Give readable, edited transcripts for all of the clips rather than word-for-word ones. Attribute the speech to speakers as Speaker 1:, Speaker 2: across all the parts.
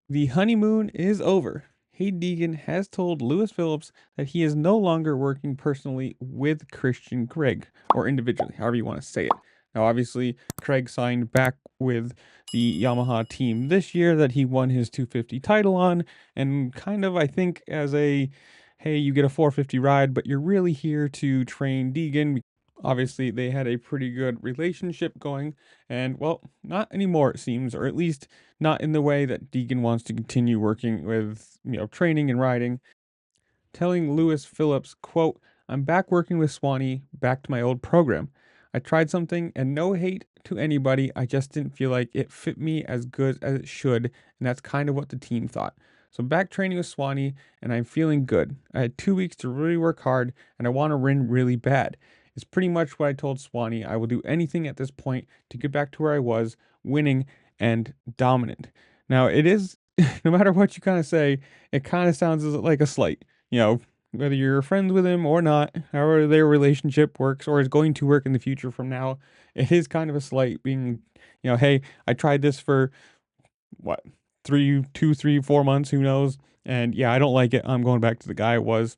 Speaker 1: The honeymoon is over. Haiden Deegan has told Lewis Phillips that he is no longer working personally with Christian Craig, or individually, however you want to say it. Now, obviously, Craig signed back with the Yamaha team this year that he won his 250 title on, and kind of, I think, as a hey, you get a 450 ride, but you're really here to train Deegan. Obviously, they had a pretty good relationship going, and well, not anymore, it seems, or at least not in the way that Deegan wants to continue working with, training and riding. Telling Lewis Phillips, quote, I'm back working with Swanee, back to my old program. I tried something and no hate to anybody. I just didn't feel like it fit me as good as it should. And that's kind of what the team thought. So back training with Swanee and I'm feeling good. I had 2 weeks to really work hard and I want to win really bad. It's pretty much what I told Swanee. I will do anything at this point to get back to where I was, winning and dominant. Now it is, no matter what you kind of say, it kind of sounds like a slight, whether you're friends with him or not, however their relationship works or is going to work in the future from now, it is kind of a slight being, hey, I tried this for what, 4 months, who knows? And yeah, I don't like it. I'm going back to the guy I was.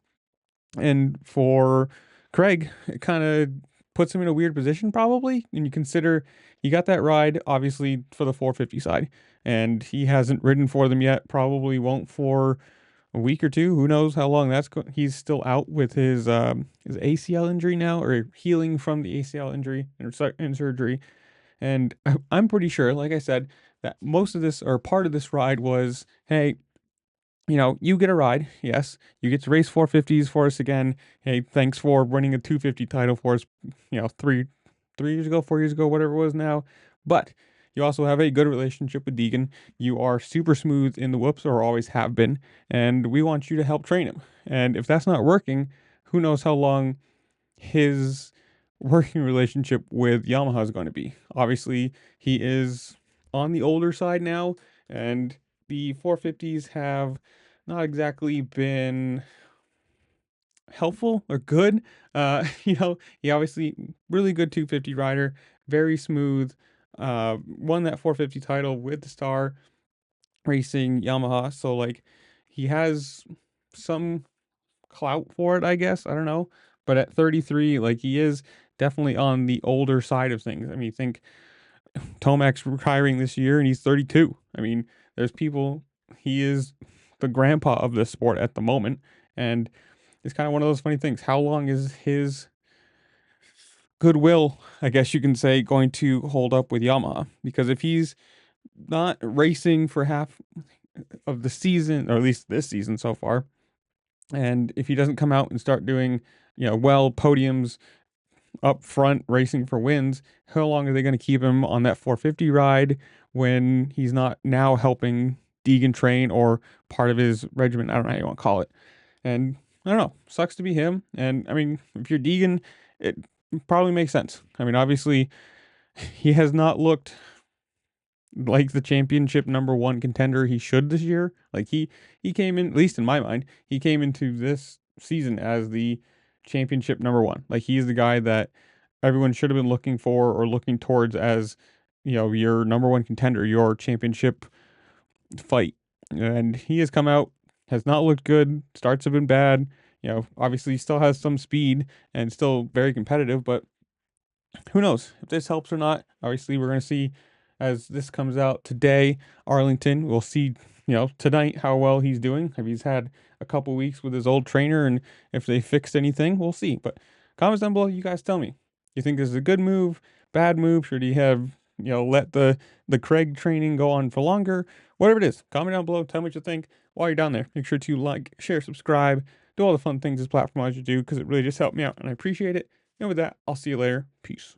Speaker 1: And for Craig, it kind of puts him in a weird position probably. And you consider he got that ride, obviously, for the 450 side. And he hasn't ridden for them yet, probably won't for a week or two. Who knows how long he's still out with his ACL injury now, or healing from the ACL injury and surgery. And I'm pretty sure, like I said, that most of this or part of this ride was, hey, you get a ride. Yes, you get to race 450s for us again. Hey, thanks for winning a 250 title for us. 3 years ago, 4 years ago, whatever it was now. But you also have a good relationship with Deegan. You are super smooth in the whoops, or always have been, and we want you to help train him. And if that's not working, who knows how long his working relationship with Yamaha is going to be. Obviously, he is on the older side now, and the 450s have not exactly been helpful or good. He obviously really good 250 rider, very smooth. Won that 450 title with the Star Racing Yamaha, so like he has some clout for it, I guess. I don't know. But at 33, like he is definitely on the older side of things. I mean, think Tomac's retiring this year and he's 32. I mean, there's people, he is the grandpa of the sport at the moment. And it's kind of one of those funny things. How long is his goodwill, I guess you can say, going to hold up with Yamaha? Because if he's not racing for half of the season, or at least this season so far, and if he doesn't come out and start doing, podiums up front, racing for wins, how long are they going to keep him on that 450 ride when he's not now helping Deegan train or part of his regiment? I don't know how you want to call it. And I don't know, sucks to be him. And I mean, if you're Deegan, it probably makes sense. I mean, obviously, he has not looked like the championship number one contender he should this year. Like he came in, at least in my mind, he came into this season as the championship number one. Like he's the guy that everyone should have been looking for or looking towards as, your number one contender, your championship fight. And he has come out, has not looked good. Starts have been bad. Obviously he still has some speed and still very competitive, but who knows if this helps or not. Obviously, we're going to see as this comes out today. Arlington, we'll see, tonight how well he's doing. If he's had a couple weeks with his old trainer and if they fixed anything, we'll see. But comments down below, you guys tell me. You think this is a good move, bad move? Should he have, let the Craig training go on for longer? Whatever it is, comment down below. Tell me what you think. While you're down there, make sure to like, share, subscribe, do all the fun things this platform allows you to do because it really just helped me out and I appreciate it. And with that, I'll see you later. Peace.